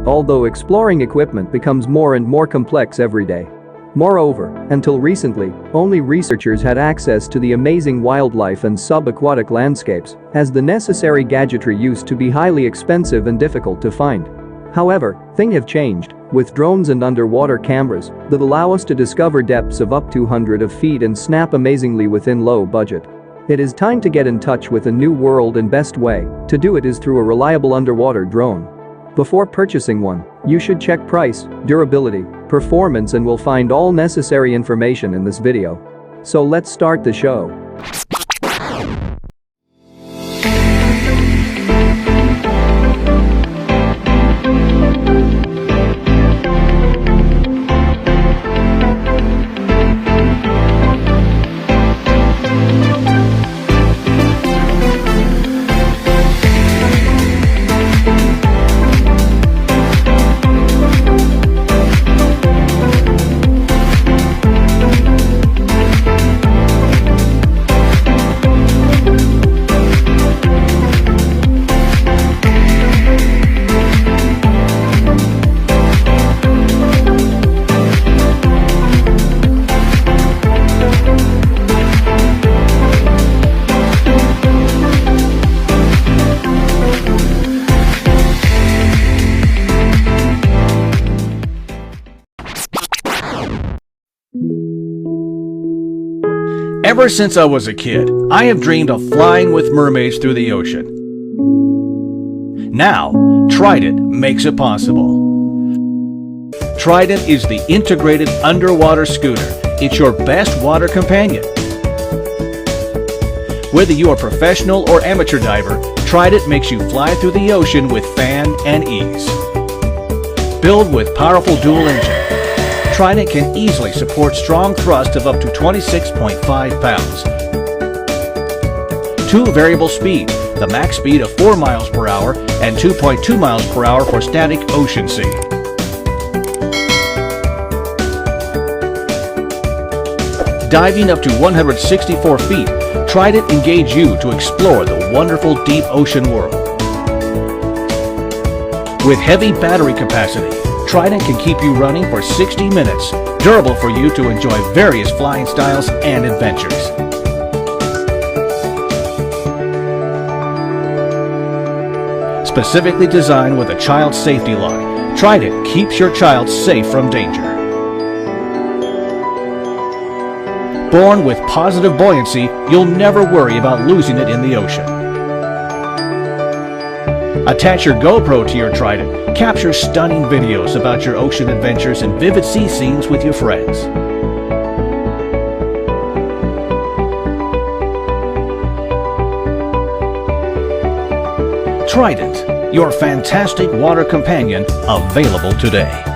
although exploring equipment becomes more and more complex every day. Moreover, until recently, only researchers had access to the amazing wildlife and subaquatic landscapes, as the necessary gadgetry used to be highly expensive and difficult to find. However, things have changed, with drones and underwater cameras that allow us to discover depths of up to hundreds of feet and snap amazingly within low budget. It is time to get in touch with a new world, and best way to do it is through a reliable underwater drone. Before purchasing one, you should check price, durability, performance, and will find all necessary information in this video. So let's start the show. Ever since I was a kid, I have dreamed of flying with mermaids through the ocean. Now, Trident makes it possible. Trident is the integrated underwater scooter. It's your best water companion. Whether you are a professional or amateur diver, Trident makes you fly through the ocean with fan and ease. Built with powerful dual engine, Trident can easily support strong thrust of up to 26.5 pounds. 2 variable speed, the max speed of 4 miles per hour and 2.2 miles per hour for static ocean sea. Diving up to 164 feet, Trident engage you to explore the wonderful deep ocean world. With heavy battery capacity, Trident can keep you running for 60 minutes, durable for you to enjoy various flying styles and adventures. Specifically designed with a child safety lock, Trident keeps your child safe from danger. Born with positive buoyancy, you'll never worry about losing it in the ocean. Attach your GoPro to your Trident. Capture stunning videos about your ocean adventures and vivid sea scenes with your friends. Trident, your fantastic water companion, available today.